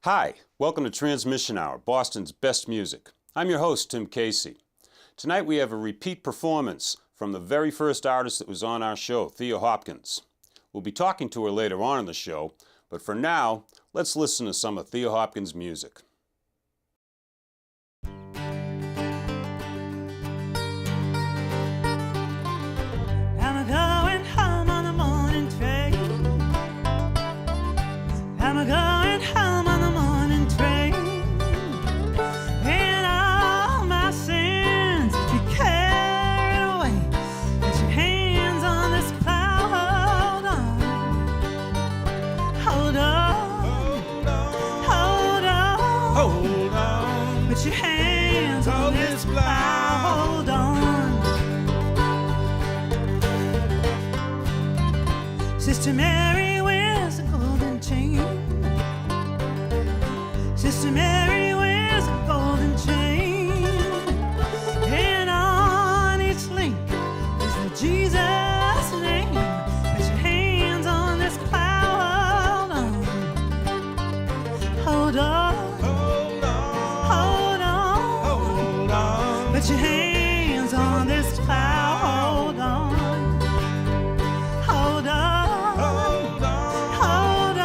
Hi, welcome to Transmission Hour, Boston's best music. I'm your host, Tim Casey. Tonight we have a repeat performance from the very first artist that was on our show, Thea Hopkins. We'll be talking to her later on in the show, but for now, let's listen to some of Thea Hopkins' music. I'm going home on the morning train. I'm going home on the morning train. And all my sins be carried away. Put your hands on this plow. Hold on. Hold on. Hold on. Hold on. Put your hands on this plow. Hold on. Sister Mary wears a golden chain. Sister Mary wears a golden chain. And on each link is the Jesus name. Put your hands on this plow. Hold on. Hold on. Hold on. Hold on. Put your hands on this plow. Hold on. Hold on. Hold on.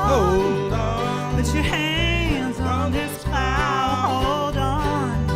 Hold on. Put your hands on this plow. Hold on.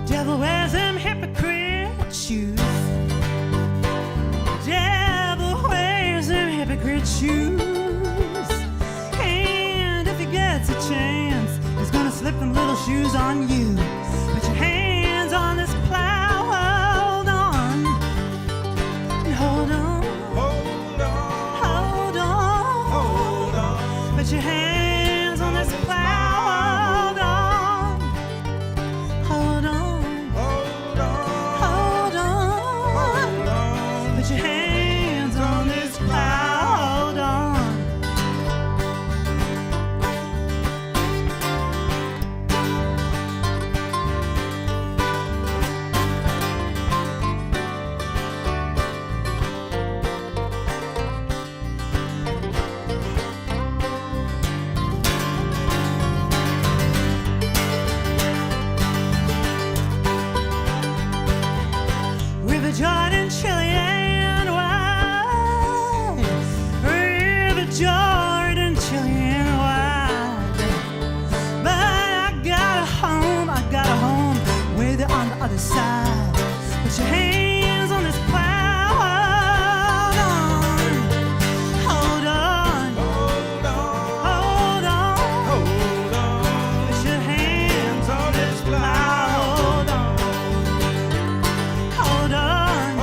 Devil wears them hypocrite shoes. Devil wears them hypocrite shoes. And if he gets a chance, he's gonna slip them little shoes on you. Put your hands on this plow. Hold on. And hold on. Hold on. Hold on. Hold on. Put your hands on this plow. Hold on. Hold on. Hold on. Put your hands on this plow. Hold on. River Jordan, chilly and wide. River Jordan, chilly and wide. But I got a home way there on the other side. Put your hands on this plow. Hold on. Hold on. Hold on. Hold on. Put your hands on this plow. Hold on. Hold on.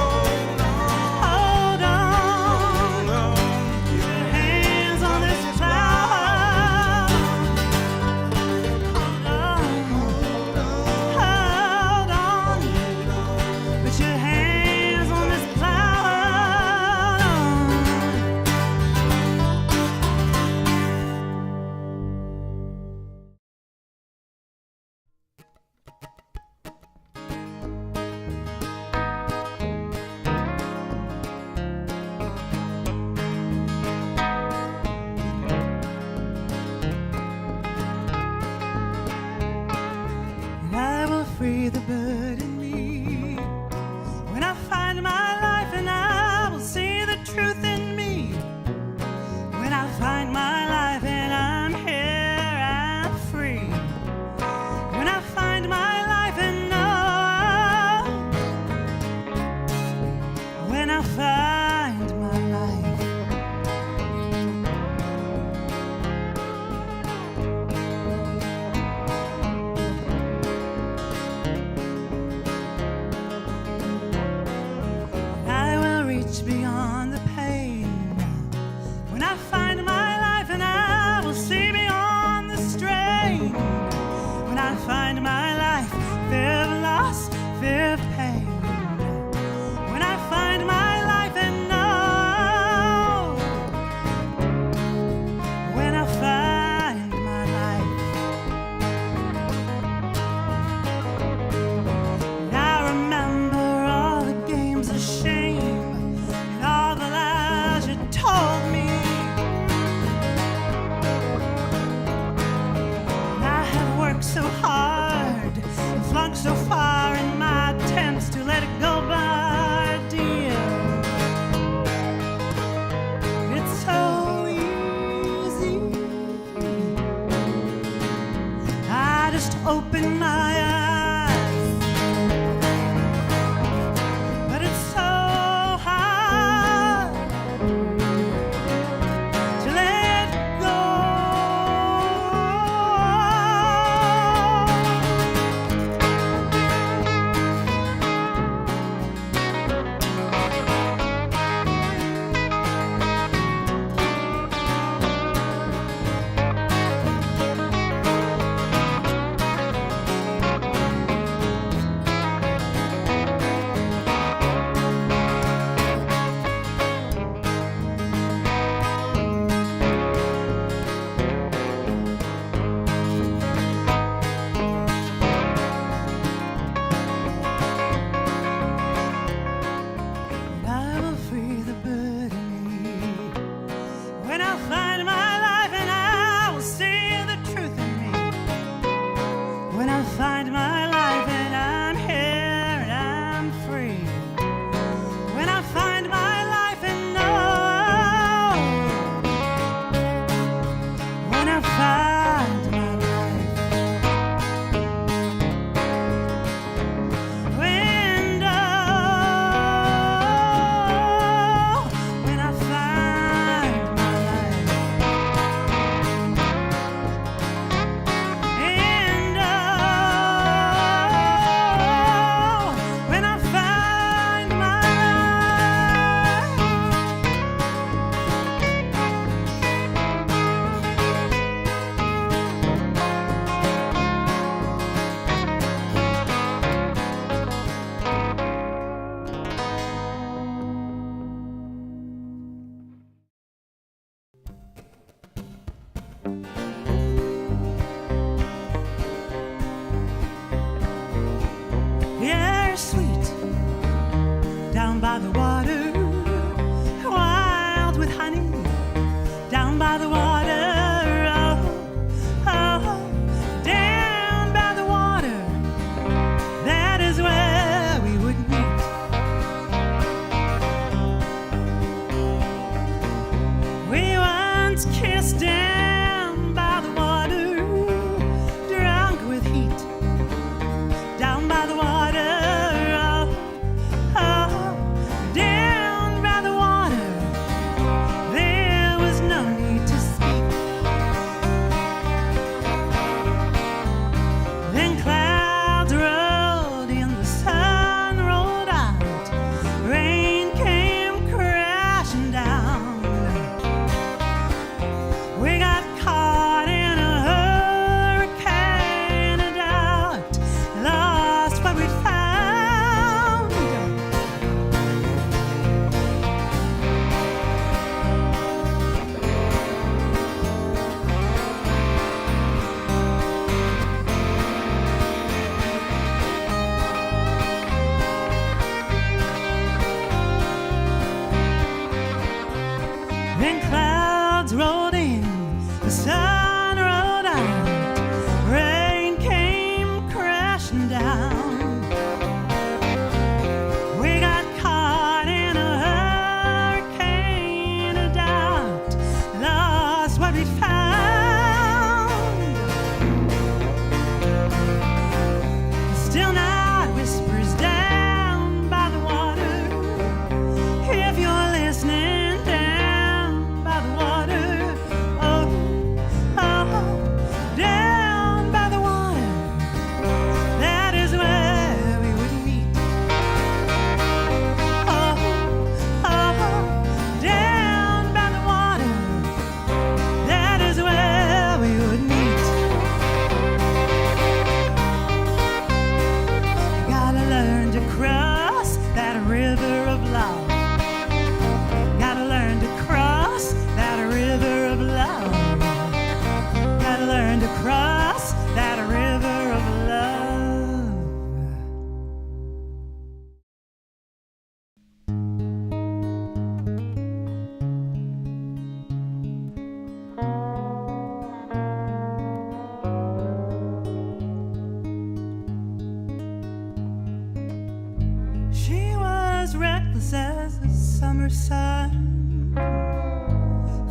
as the summer sun,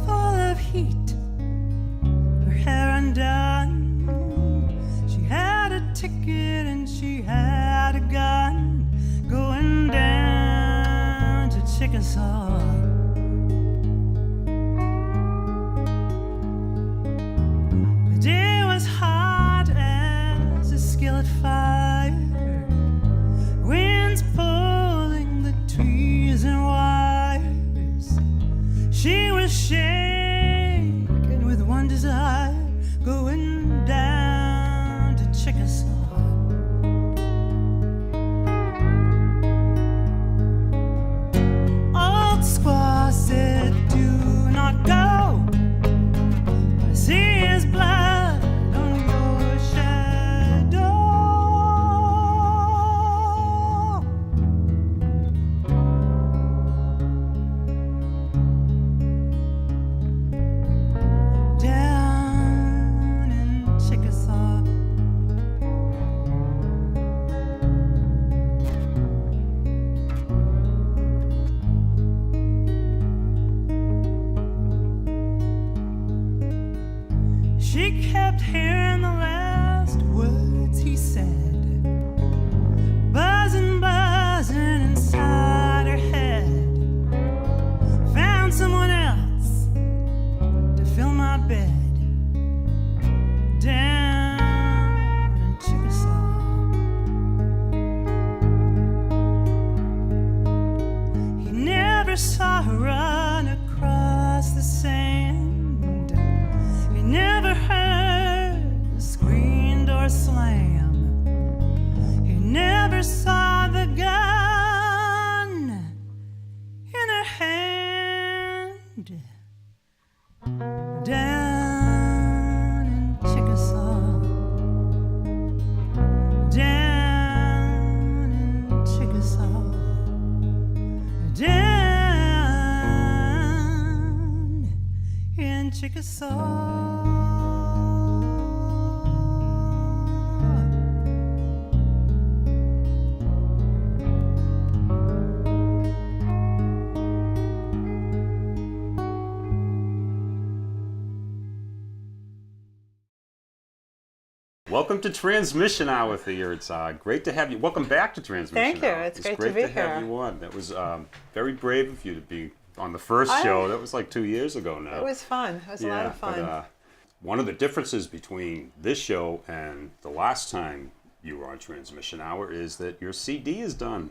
full of heat, her hair undone. She had a ticket and she had a gun, going down to Chickasaw. The day was hot as a skillet fire, winds pulling the trees and wires. She was shaken with one desire, going down to Chickasaw. Old squaw said, do not go, I see his blood on your shadow. Down in Chickasaw. She kept hearing the last words he said, buzzing, buzzing inside her head. Found someone else to fill my bed. Down in Chickasaw. He never saw her run across the sand. He never heard the screen door slam. He never saw the gun in her hand. Down in Chickasaw. Down in Chickasaw. Down in Chickasaw. Welcome to Transmission Hour, Thea. It's great to have you. Welcome back to Transmission Thank you. Hour. It's great great to be to have here. you on. That was very brave of you to be on the first show. That was like 2 years ago now. It was fun. It was a lot of fun. But, one of the differences between this show and the last time you were on Transmission Hour is that your CD is done.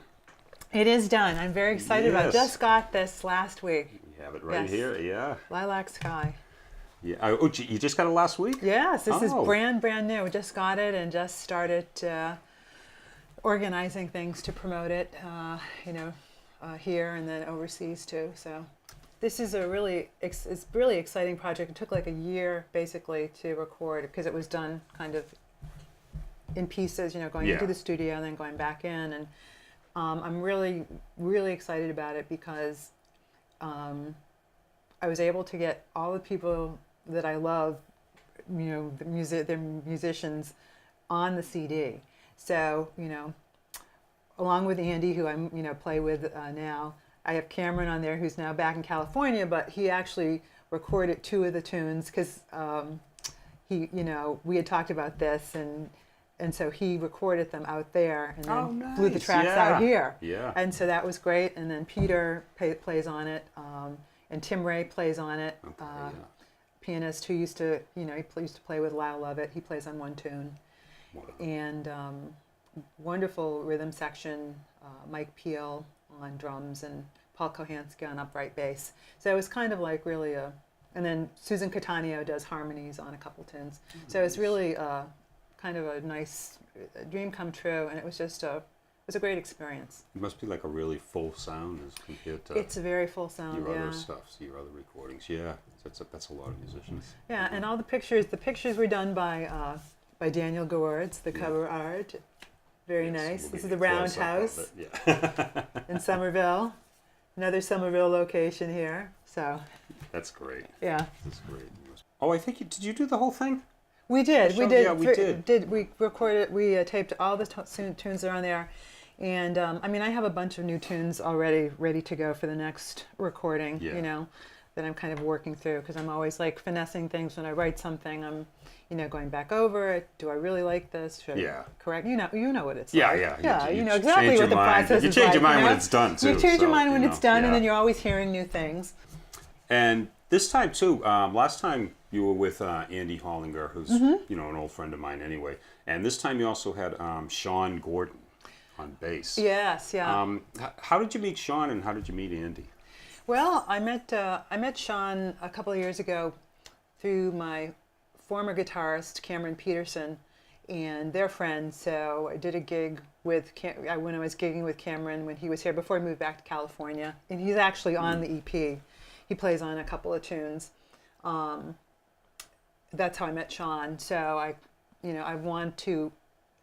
It is done. I'm very excited about it. Yes. Just got this last week. You have it right Yes. here. Yeah. Lilac Sky. Yeah. Oh, you just got it last week? Yes, this is Oh. brand new. We just got it and just started organizing things to promote it, here and then overseas too. So this is a it's really exciting project. It took like a year basically to record because it was done kind of in pieces, going Yeah. into the studio and then going back in. And I'm really, really excited about it because I was able to get all the people that I love, the they're musicians, on the CD. So, along with Andy, who I'm, play with now, I have Cameron on there, who's now back in California, but he actually recorded 2 of the tunes because we had talked about this, and so he recorded them out there and then blew the tracks out here. Yeah. And so that was great. And then Peter plays on it, and Tim Ray plays on it. Pianist who used to, he used to play with Lyle Lovett. He plays on one tune. Wonderful. And wonderful rhythm section, Mike Peel on drums and Paul Kohansky on upright bass. So it was kind of like really and then Susan Catania does harmonies on a couple tunes. So it's really kind of a nice dream come true, and it was just it was a great experience. It must be like a really full sound as compared to It's a very full sound, your yeah. other stuff, your other recordings. Yeah, that's a lot of musicians. Yeah, and all the pictures were done by Daniel Gowards, the cover art. Very Yes, nice. we'll This give is the you a close-up Roundhouse of it. Yeah. in Somerville. Another Somerville location here. So, That's great. yeah. That's great. Oh, I think did you do the whole thing? We did. We recorded. We taped all the tunes that are on there, And I mean, I have a bunch of new tunes already ready to go for the next recording, Yeah. you know, that I'm kind of working through, because I'm always like finessing things when I write something. I'm, you know, going back over it. Do I really like this? Should Yeah. I correct? You know what it's Yeah, like. yeah. You You know exactly change what your the mind. process You is change like. your mind you when know? it's done, too, You change your so, mind when you it's know, done, yeah. and then you're always hearing new things. And this time too, last time you were with Andy Hollinger, who's you know, an old friend of mine anyway. And this time you also had Shon Gordon on bass. Yes, yeah. How did you meet Shon and how did you meet Andy? Well, I met Shon a couple of years ago through my former guitarist Cameron Peterson, and they're friends. So I did a gig with when I was gigging with Cameron when he was here before he moved back to California, and he's actually on the EP. He plays on a couple of tunes. That's how I met Shon. So I want to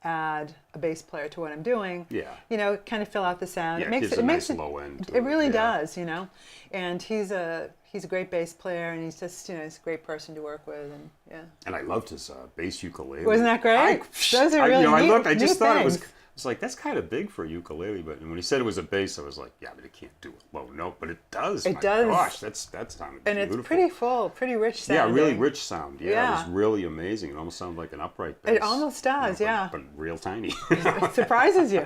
add a bass player to what I'm doing. Yeah. You know, kind of fill out the sound. Yeah, It makes gives it a makes nice it, low end to it really yeah. does, you know. And he's a great bass player, and he's just, you know, he's a great person to work with, and yeah. And I loved his bass ukulele. Wasn't that great? Those are really I neat just thought it was. things. It's like, that's kind of big for a ukulele, but when he said it was a bass, I was like, yeah, but it can't do a low note, but it does. It My does. Gosh, that's sounded And beautiful. it's pretty full, pretty rich sounding. Yeah, really rich sound. Yeah, Yeah. it was really amazing. It almost sounded like an upright bass. It almost does, you know, yeah. But real tiny. It surprises you.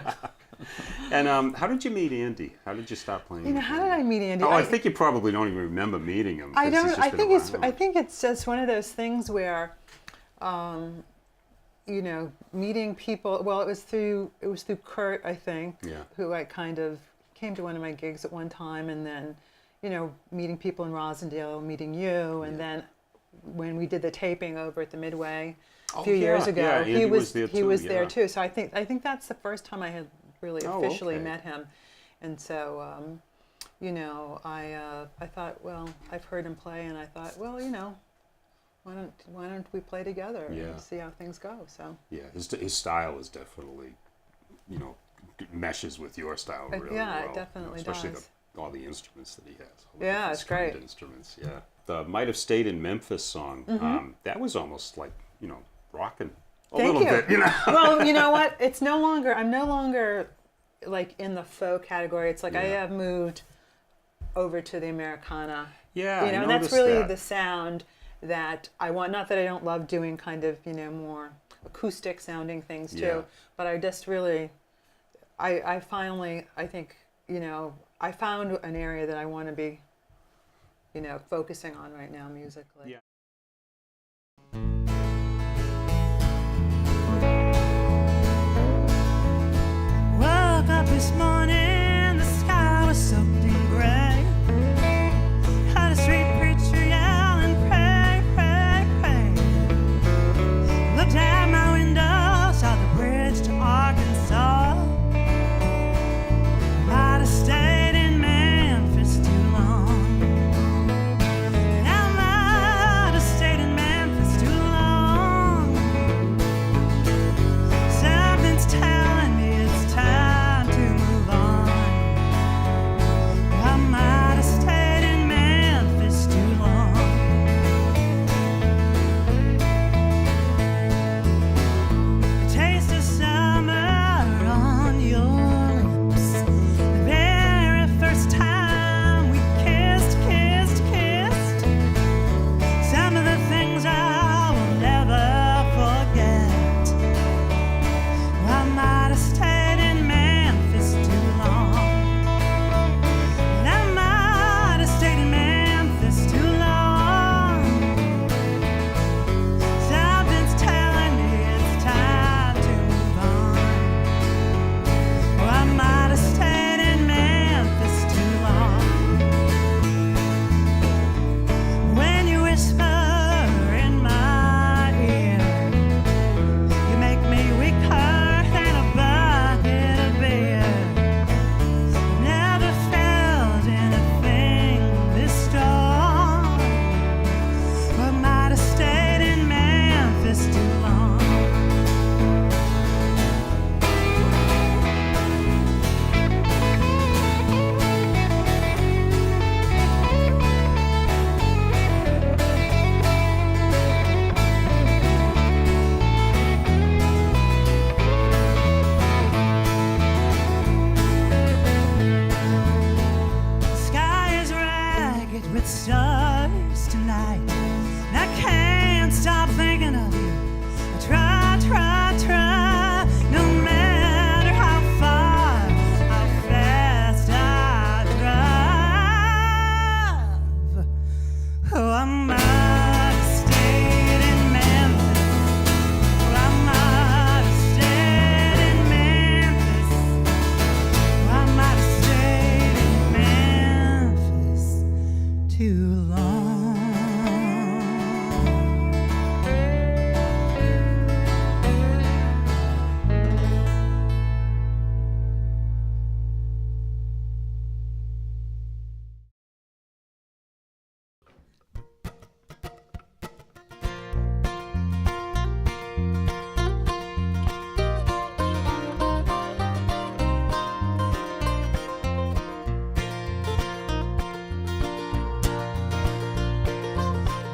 And how did you meet Andy? How did you start playing? You know, with how Andy? did I meet Andy? Oh, I think you probably don't even remember meeting him. I 'cause don't. he's just I been think it's. around. I think it's just one of those things where, you know, meeting people. Well, it was through Kurt, I think, Yeah. who I kind of came to one of my gigs at one time, and then, you know, meeting people in Rosendale, meeting you, and then when we did the taping over at the Midway a few years ago, yeah, he Andy was there he too, was there yeah. too. So I think that's the first time I had really Oh, officially okay. met him, and so. You know, I thought, well, I've heard him play, and I thought, well, you know, why don't we play together Yeah. and see how things go? So Yeah, his style is definitely, you know, meshes with your style really yeah, it well. definitely especially does. all the instruments that he has. All the Yeah, different it's great. stringed instruments, yeah. The Might Have Stayed in Memphis song, that was almost like, you know, rocking a Thank little you. bit, you know. Well, you know what? I'm no longer like in the folk category. It's like I Yeah. have moved over to the Americana. Yeah, You know, I and that's noticed really that. the sound that I want. Not that I don't love doing kind of, you know, more acoustic sounding things too, Yeah. but I just really, I finally, I think, you know, I found an area that I want to be, you know, focusing on right now musically. Yeah. Woke up this morning, the sky was soaked in gray. Had a street preacher yell and pray, pray, pray. Looked out my window, saw the bridge to Arkansas. Might have stayed in Memphis too long. And I might too long.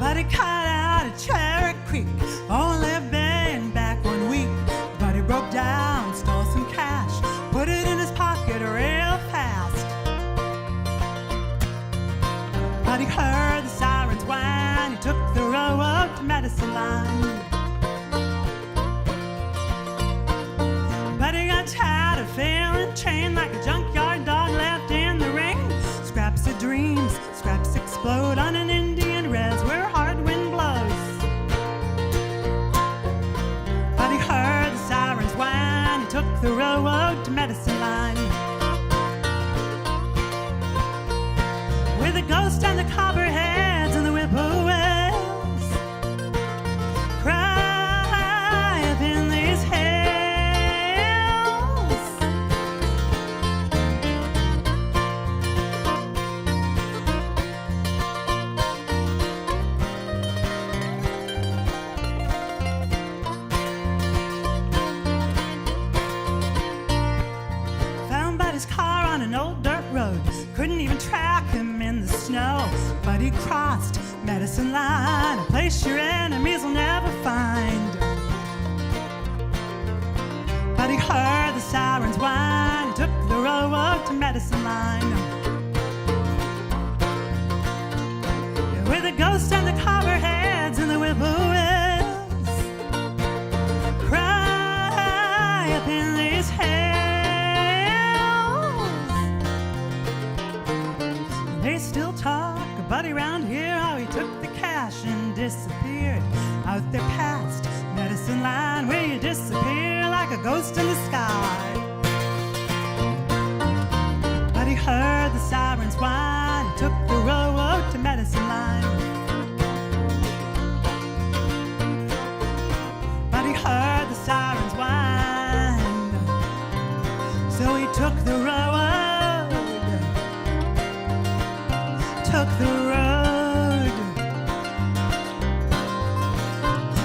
Buddy caught out at Cherry Creek, only been back 1 week. Buddy broke down, stole some cash, put it in his pocket real fast. Buddy heard the sirens whine, he took the road to Medicine Line. Buddy got tired of feeling chained like a junkyard dog left in the ring. Scraps of dreams, scraps explode on an Indian res where hard wind blows. Buddy heard the sirens whine, he took the road to Medicine Line. With the ghost and the copperheads and the whippoorwills cry up in these hills. Found Buddy's car on an old dirt road, couldn't even track him in the snow. But he crossed Medicine Line, a place your enemies will never find. But he heard the sirens whine, he took the road to Medicine Line. With the ghosts and the copperheads and the whippoorwills cry up in these hills. They still talk about Buddy round here, how he took the cash and disappeared out there past Medicine Line, where you disappear like a ghost in the sky. Buddy heard the sirens whine, he took the road to Medicine Line. Buddy heard the sirens whine, so he took the road, took the road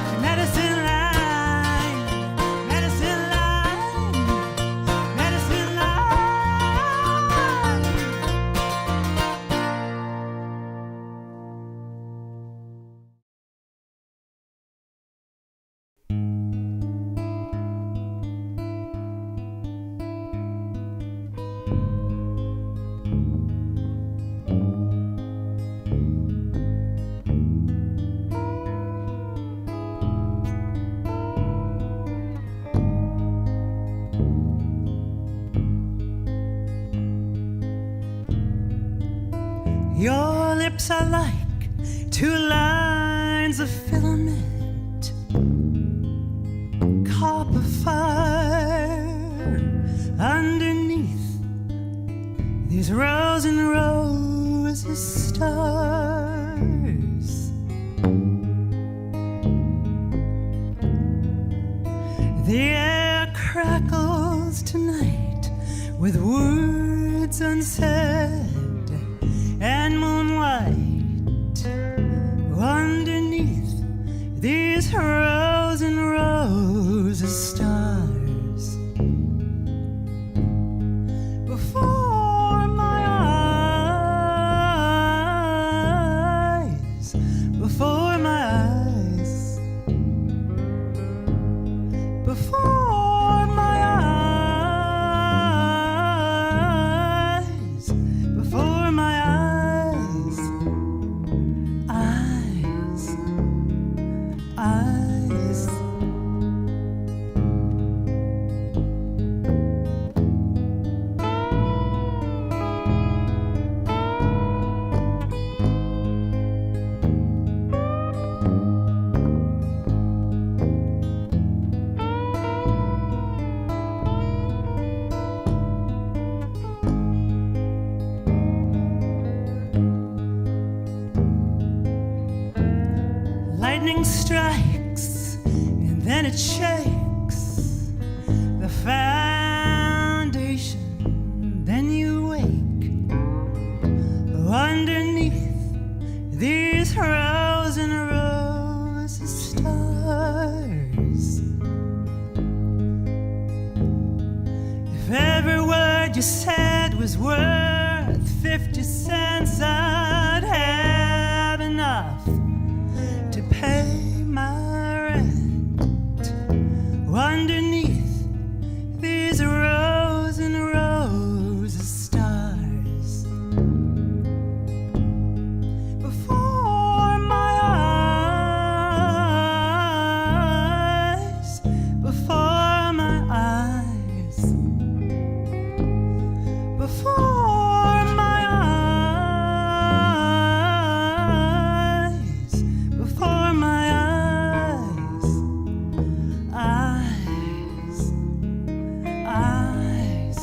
to Medicine Line, Medicine Line, Medicine Line. Your lips are like two lines of filament, copper fire underneath these rows and rows of stars. The air crackles tonight with words unsaid and moonlight underneath these rows and rows of stars. Before my eyes, before my eyes, before my eyes, before my eyes, eyes, eyes. lightning strikes and then it shakes the foundation. Then you wake underneath these rows and rows of stars. If every word you said was worth 50 cents, I'd have enough to pay my rent. Underneath these rows and rows of stars. Before my eyes, before my eyes, before my eyes, before my eyes, eyes, eyes.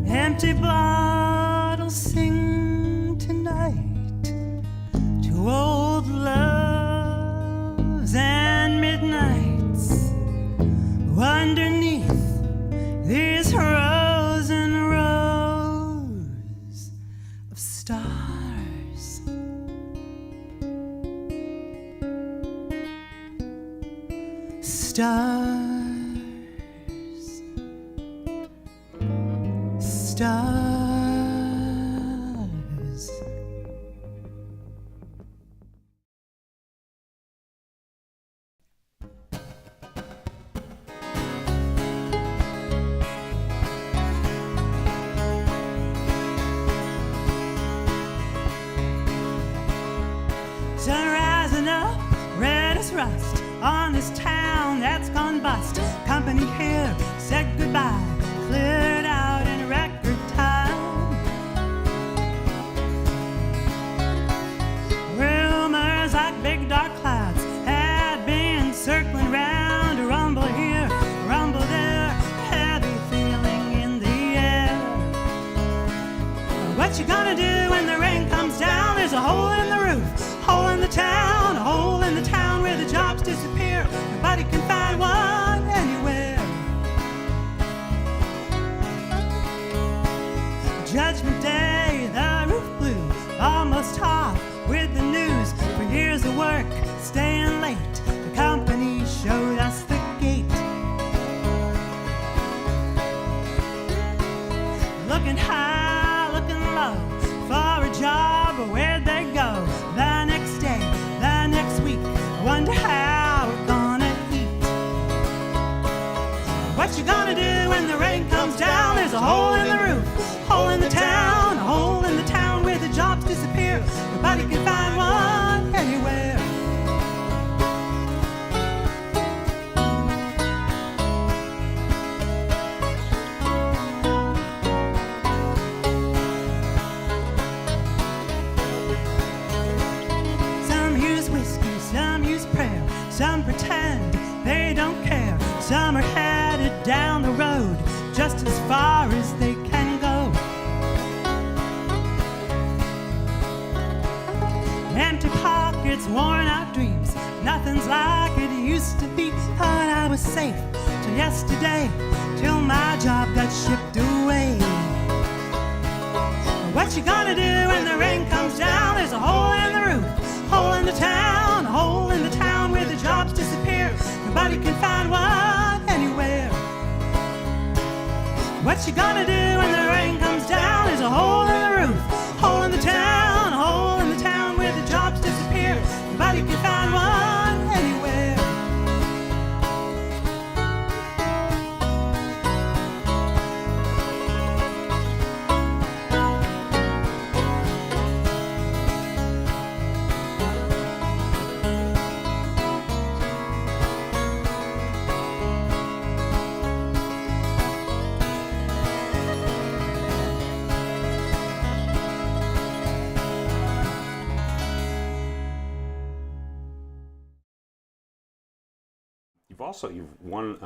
Empty bottles sing tonight to old loves and midnights. Underneath these rows and rows of stars. Stars. Stars. Sun rising up, red as rust, on this town that's gone bust. Company here said goodbye, cleared out in record time. Rumors like big dark clouds had been circling round, a rumble here, a rumble there, heavy feeling in the air. What you gonna do when the rain comes down? There's a hole in the roof, hole in the town, a hole in the town where the jobs disappear. Nobody can find one anywhere. Judgment Day, the roof blew almost off with the news. For years of work, staying late, the company showed us the gate. Looking high, looking low, for a job, where'd they go? The next day, the next week, I wonder how we're gonna eat. What you gonna do when the rain comes down? There's a hole in the roof, hole in the town, a hole in the town where the jobs disappear. Nobody can find one anywhere. Some use whiskey, some use prayer, some pretend they don't care. Some are headed down the road just as far as they can go. Empty pockets, worn out dreams, nothing's like it used to be. Thought I was safe till yesterday, till my job got shipped away. What you gonna do when the rain comes down? There's a hole in the roof, hole in the town, a hole in the town where the jobs disappear. Nobody can find one anywhere. What you gonna do when the rain comes down? There's a hole in the roof, hole in the town, a hole in the town where the jobs disappear. Nobody can find one anywhere. you've won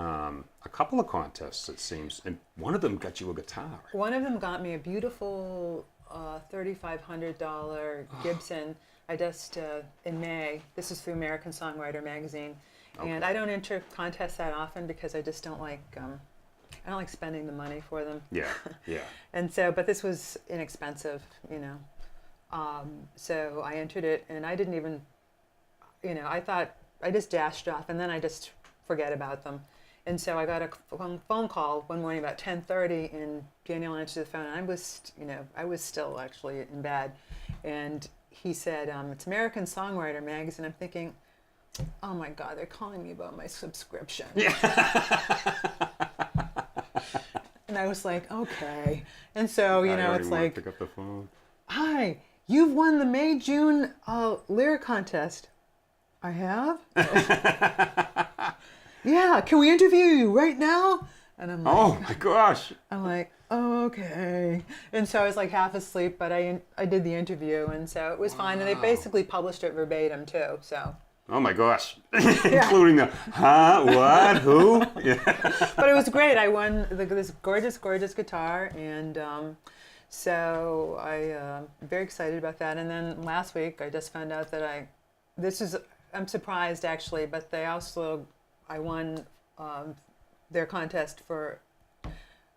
a couple of contests, it seems, and one of them got you a guitar. One of them got me a beautiful $3,500 Gibson. I just in May. This is through American Songwriter magazine, and I don't enter contests that often because I just don't like. I don't like spending the money for them. Yeah, yeah. And so, but this was inexpensive, you know. So I entered it, and I didn't even, you know, I thought I just dashed off, and then I just forget about them. And so I got a phone call one morning about 10:30, and Daniel answered the phone, and I was, you know, I was still actually in bed, and he said, "It's American Songwriter magazine." I'm thinking, "Oh my God, they're calling me about my subscription." Yeah. And I was like, "Okay." And so, you know, it's like, pick up the phone. "Hi, you've won the May-June lyric contest." I have? Yeah, can we interview you right now? And I'm like, oh my gosh. I'm like, oh, okay. And so I was like half asleep, but I did the interview, and so it was fine. And they basically published it verbatim too. So. Oh my gosh, including the what, who? Yeah. But it was great. I won this gorgeous, gorgeous guitar, and so I'm very excited about that. And then last week I just found out that I'm surprised actually, but I won their contest for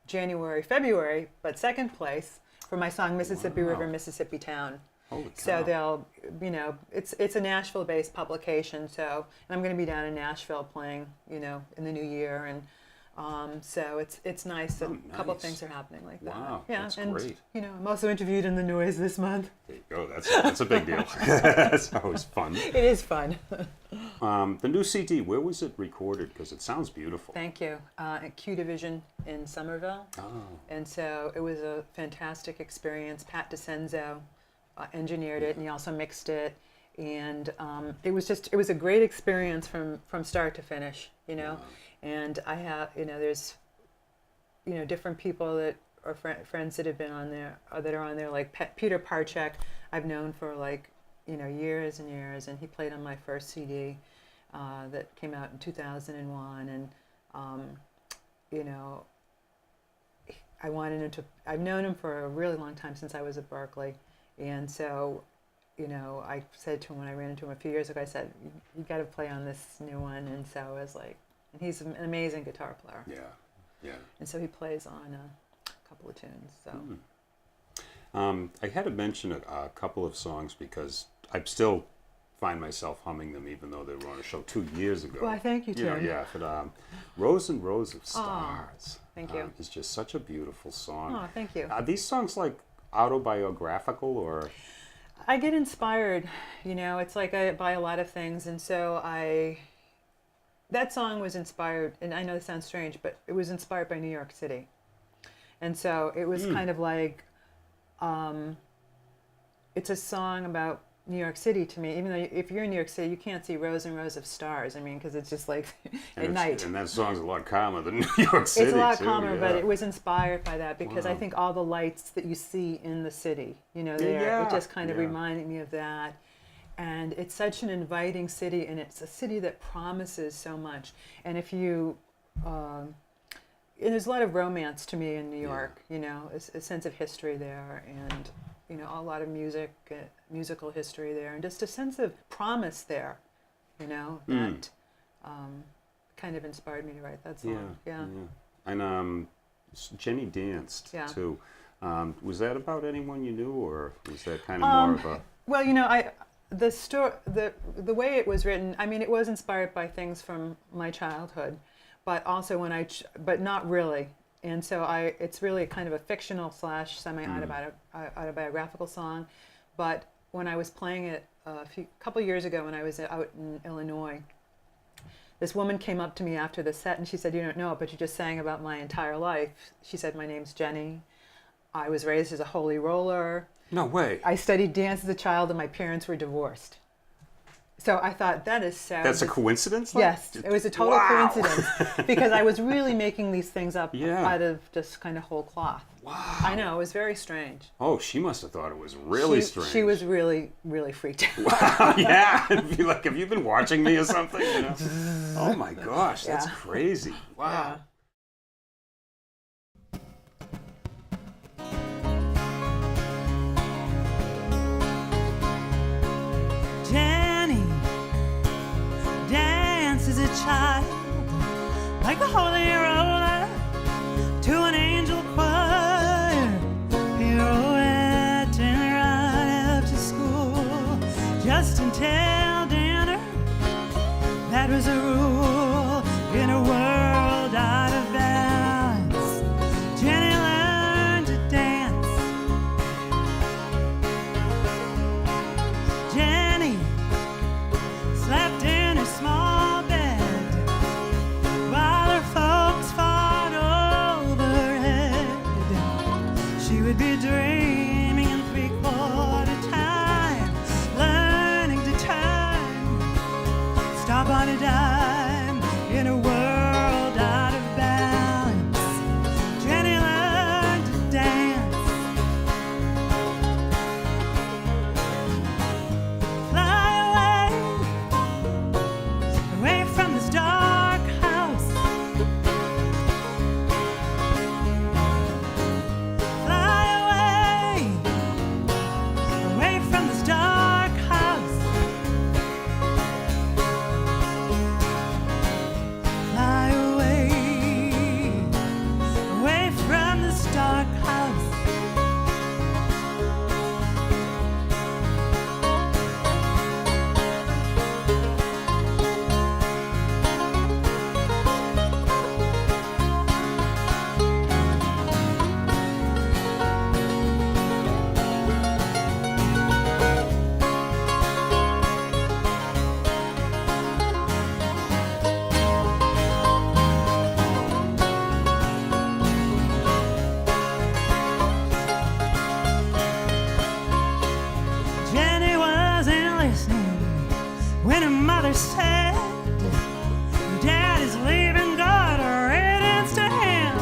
February, but second place for my song Mississippi River, Mississippi Town. Holy cow. So they'll, you know, it's a Nashville-based publication. So, and I'm going to be down in Nashville playing, you know, in the new year, and so it's nice that a couple of things are happening like that. Wow, yeah, that's and great. you know, I'm also interviewed in the Noise this month. There you go. That's a big deal. That's always fun. It is fun. The new CD, where was it recorded? Because it sounds beautiful. Thank you. At Q Division in Somerville. Oh. And so it was a fantastic experience. Pat DeCenzo engineered it, and he also mixed it. And it was a great experience from start to finish, you know. Wow. And I have, you know, there's, you know, different people that are friends that have been on there, that are on there, like Peter Parchak, I've known for like, you know, years and years, and he played on my first CD that came out in 2001, and you know, I've known him for a really long time, since I was at Berkeley, and so, you know, I said to him when I ran into him a few years ago, I said, you got to play on this new one, and so I was like, and he's an amazing guitar player. Yeah, yeah. And so he plays on a couple of tunes. So. I had to mention a couple of songs because I still find myself humming them, even though they were on a show 2 years ago. Well, thank you, Tim. You know, yeah, but Rows and Rows of Stars. Thank you. It's just such a beautiful song. Oh, thank you. Are these songs like autobiographical or? I get inspired, you know, it's like by a lot of things, and so that song was inspired, and I know this sounds strange, but it was inspired by New York City. And so it was kind of like, it's a song about New York City to me, even though if you're in New York City, you can't see rows and rows of stars. I mean, because it's just like at night. And that song's a lot calmer than New York City. It's a lot too, calmer, yeah. but it was inspired by that because I Wow. think all the lights that you see in the city, you know, there, it just kind of yeah. reminded me of that. And it's such an inviting city, and it's a city that promises so much. And if you, and there's a lot of romance to me in New York, you know, a sense of history there, and, you know, a lot of musical history there, and just a sense of promise there, you know, that kind of inspired me to write that song. Yeah. And Jenny Danced, too. Was that about anyone you knew, or was that kind of more of a... Well, you know, the way it was written, I mean, it was inspired by things from my childhood, but also but not really. And so it's really kind of a fictional / semi-autobiographical song. But when I was playing it a couple years ago, when I was out in Illinois, this woman came up to me after the set, and she said, "You don't know it, but you just sang about my entire life." She said, "My name's Jenny. I was raised as a holy roller. No way. I studied dance as a child, and my parents were divorced." So I thought, that is so... That's a coincidence? Yes, it was a total Wow. coincidence because I was really making these things up Yeah. out of just kind of whole cloth. Wow. I know, it was very strange. Oh, she must have thought it was really strange. She was really, really freaked out. Wow, yeah. It'd be like, have you been watching me or something? You know? Oh my gosh, that's Yeah. crazy. Wow. Yeah. Jenny dances a child like a holy roller to an angel choir, pirouetting right up to school, just until dinner. That was a rule in a world out of balance. Jenny learned to dance. Jenny slept in her small bed while her folks fought overhead. She would be dreaming in three-quarter time, learning to turn, stop on a dime in a world out of balance. Jenny learned to dance. Fly away from this dark house. Fly away from this dark house. Fly away from this dark house. Jenny wasn't listening when her mother said, "Your dad is leaving, got a riddance to him."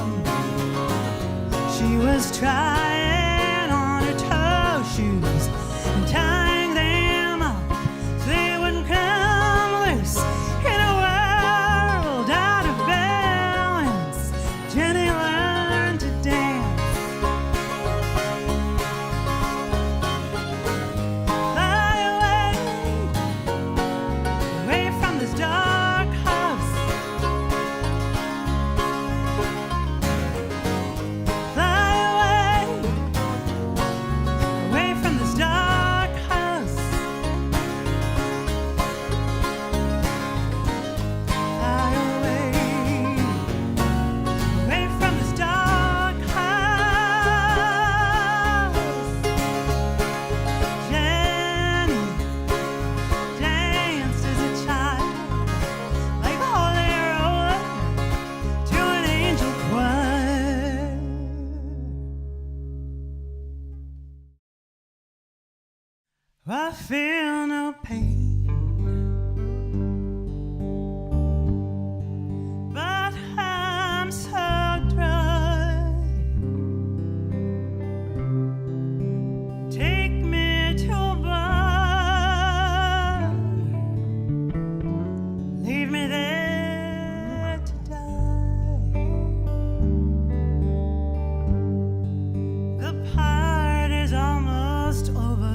She was trying on her toe shoes and tying them up so they wouldn't come loose in a world out of balance. Jenny learned to dance. Fly away from this dark house. Fly away from this dark house. Fly away from this dark house. Jenny danced as a child like a holy roller to an angel choir. I feel no pain, but I'm so dry. Take me to a bar, leave me there to die. The party's almost over.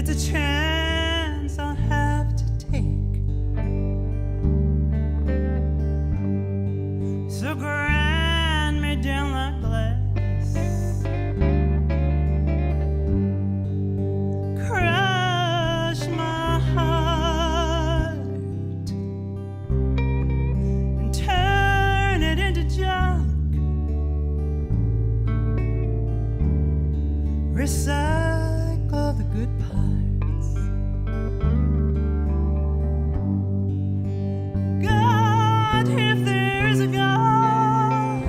It's a chance I'll have to take. So grind me down like glass, crush my heart, and turn it into junk. Recycle the good parts. God, if there's a God,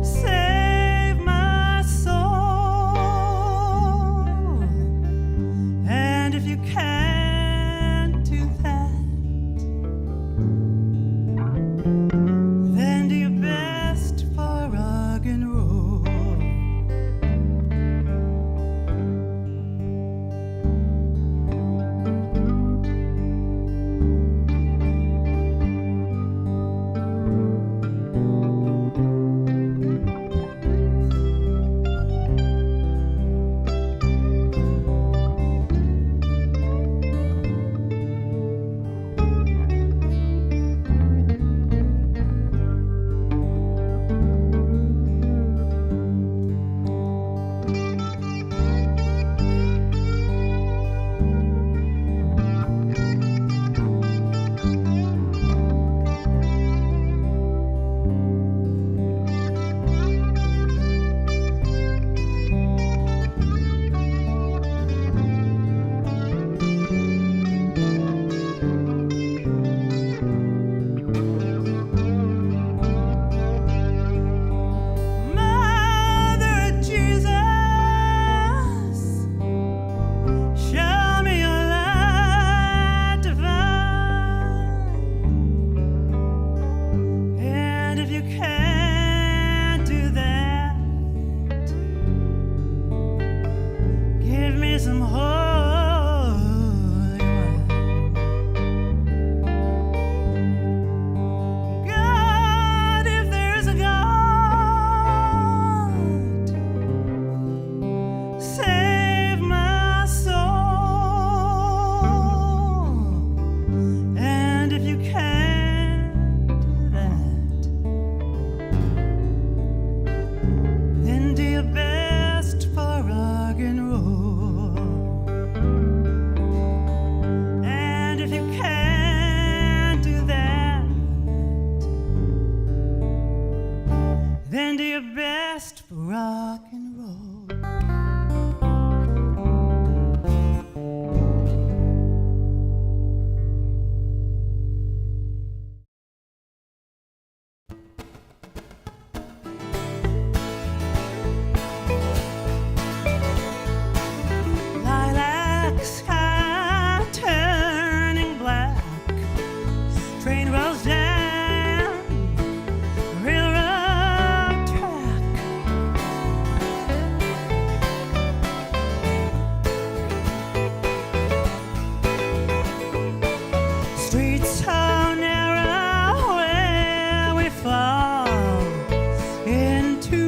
save my soul. And if you can't do that, then do your best for rock and roll. Mother Jesus, show me your light divine. And if you can't do that, give me some holy wine. God, if there's a God, save my soul. And if you can't do that, then do your best for rock and roll. And if you can't do that, then do your best for rock and roll. Lilac sky turning black, train rolls down the railroad track. Streets so narrow where we fall into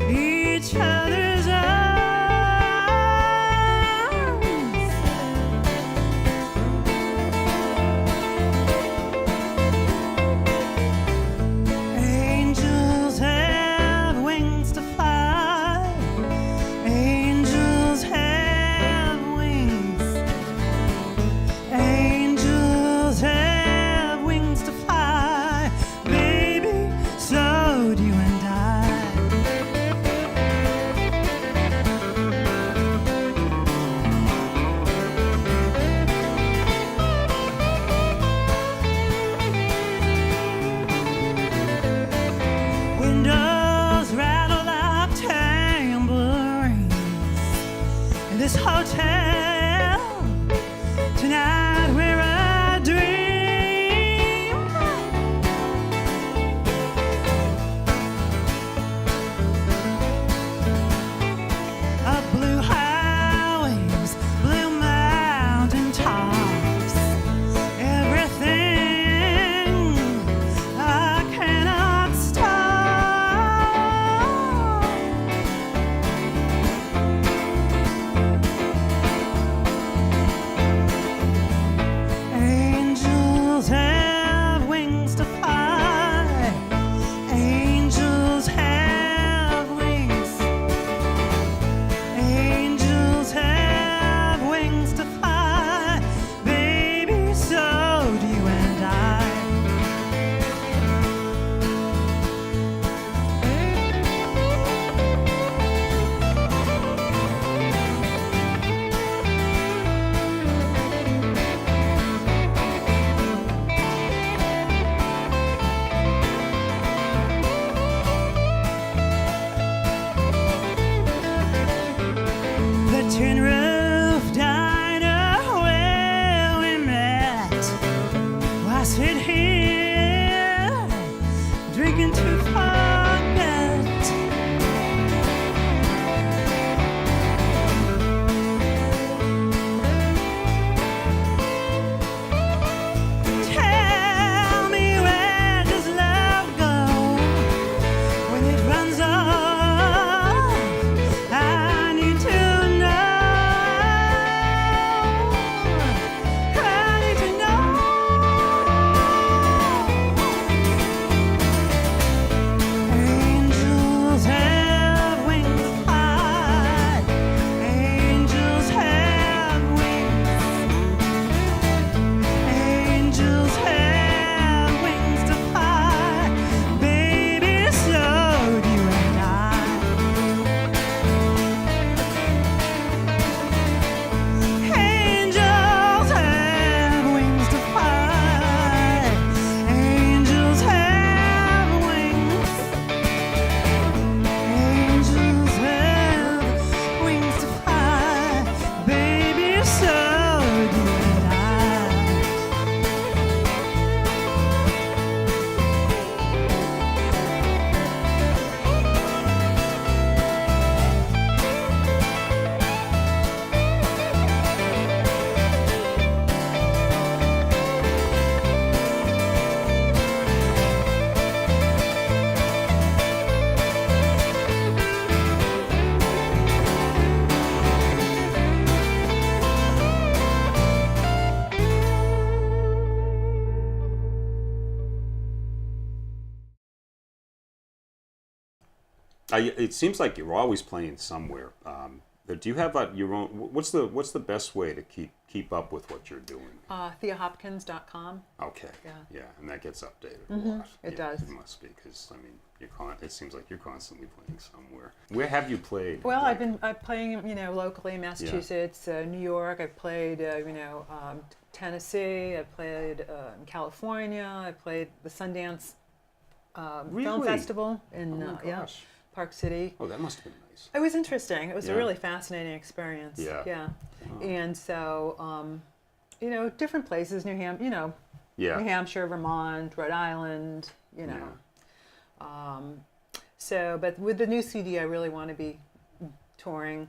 each other's arms. I sit here drinking to forget. Tell me, where does love go when it runs off? I need to know. I need to know. Angels have wings high. Angels have wings. Angels have wings to fly. Baby, so do you and I. Angels have wings to fly. Angels have wings. Angels have wings to fly. Baby, so do you and I. It seems like you're always playing somewhere. Do you have your own? What's the best way to keep up with what you're doing? TheaHopkins.com. Okay. Yeah. And that gets updated a lot. It Yeah, does. It must be because I mean, it seems like you're constantly playing somewhere. Where have you played? Well, Like- I'm playing, locally in Massachusetts, New York. I've played, Tennessee. I've played in California. I played the Sundance Film Really? Festival in Oh my gosh. Park City. Oh, that must have been nice. It was interesting. It was Yeah. a really fascinating experience. Yeah. Yeah. Wow. And so, different places, New Yeah. Hampshire, Vermont, Rhode Island, but with the new CD, I really want to be touring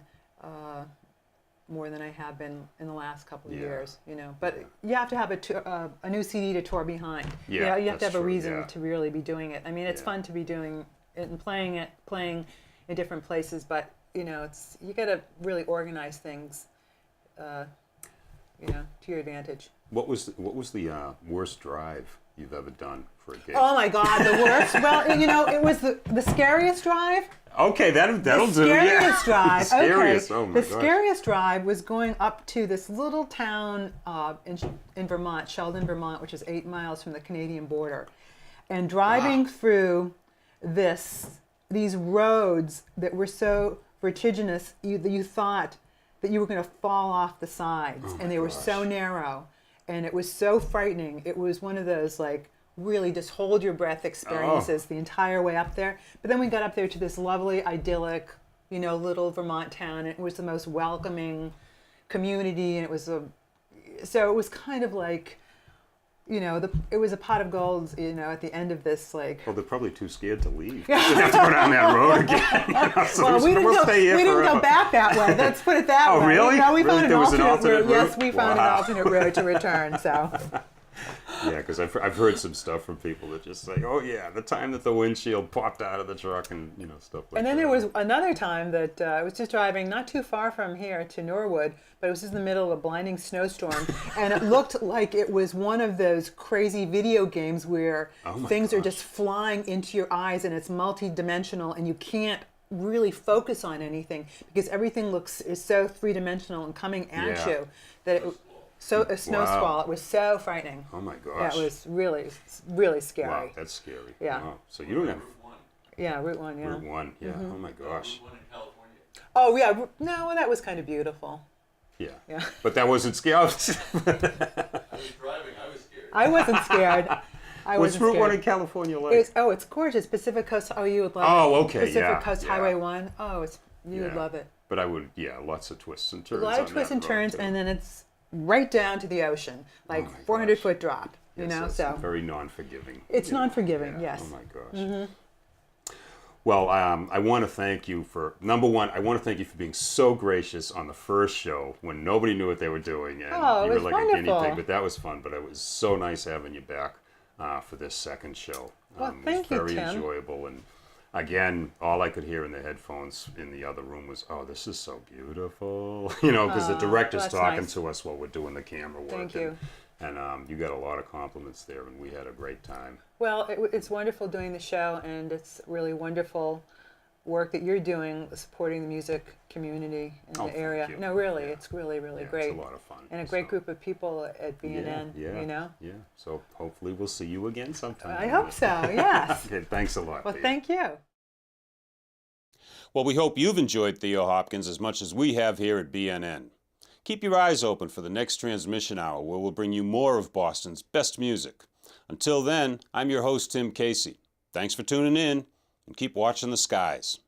more than I have been in the last couple of Yeah. years, But you have to have a new CD to tour behind. Yeah, You have to that's have a true, reason yeah. to really be doing it. I mean, it's Yeah. fun to be doing it and playing in different places, but you got to really organize things, to your advantage. What was the worst drive you've ever done for a gig? Oh my God, the worst. Well, it was the scariest drive. Okay, that'll do. Scariest Yeah. drive. The scariest. Okay. Oh my The gosh. scariest drive was going up to this little town in Vermont, Sheldon, Vermont, which is 8 miles from the Canadian border, and driving through these roads that were so vertiginous that you thought that you were going to fall off the sides, Oh my and they were so gosh. narrow, and it was so frightening. It was one of those really just hold your breath experiences the entire way up there. But then we got up there to this lovely, idyllic, little Vermont town. And it was the most welcoming community, and it was so it was kind of like, it was a pot of gold, at the end of this Well, they're probably too scared to leave. They have to go down that road again. So well, we we'll stay here didn't go forever. back that way. Let's put it that Oh, way. really? No, we Really? found There an was an alternate alternate route. Yes, route? we found Wow. an alternate route to return. So. Yeah, because I've heard some stuff from people that just say, "Oh yeah, the time that the windshield popped out of the truck and stuff like that." And then there was another time that I was just driving not too far from here to Norwood, but it was just in the middle of a blinding snowstorm, and it looked like it was one of those crazy video games where Oh my things are gosh. just flying into your eyes, and it's multi-dimensional, and you can't really focus on anything because everything is so three-dimensional and coming at Yeah. you that a snow Wow. squall. It was so frightening. Oh my Yeah, gosh. it was really, really scary. Wow, that's scary. Yeah. Wow. So you don't have Yeah, Route 1, yeah. Route 1. Yeah. Oh my gosh. One in California. Oh, yeah. No, well, that was kind of beautiful. Yeah. Yeah. But that wasn't scary. I was driving. I was scared. I wasn't scared. I What's wasn't Route 1 scared. in California like? It's gorgeous. Pacific Coast. Oh, you would love it. Oh, okay, Pacific yeah, Coast yeah. Highway 1. Oh, you would Yeah. love it. But I would, lots of twists and A turns. lot of on twists that and road, turns, too. and then it's right down to the ocean, like Oh my 400 gosh. foot drop. You Yes, know, that's so very non-forgiving. it's you know. non-forgiving. Yeah. Yes. Oh my gosh. Well, I want to thank you for, number one, I want to thank you for being so gracious on the first show when nobody knew what they were doing, and Oh, it you were was like a guinea wonderful. pig, but that was fun. But it was so nice having you back for this second show. Well, It thank was you, very Tim. enjoyable, and again, all I could hear in the headphones in the other room was, "Oh, this is so beautiful," you know, because the director's that's talking nice. to us while we're doing the camera work. Thank you. And you got a lot of compliments there, and we had a great time. Well, it's wonderful doing the show, and it's really wonderful work that you're doing supporting the music community in Oh, the thank area. you. No, really, Yeah. it's really, really Yeah, great. It's a lot of fun. And a great So, group of people at BNN, yeah, you know? Yeah. So hopefully we'll see you again sometime. I hope so, yes. Okay, thanks a lot. Well, Thea. thank you. Well, we hope you've enjoyed Thea Hopkins as much as we have here at BNN. Keep your eyes open for the next transmission hour where we'll bring you more of Boston's best music. Until then, I'm your host, Tim Casey. Thanks for tuning in, and keep watching the skies.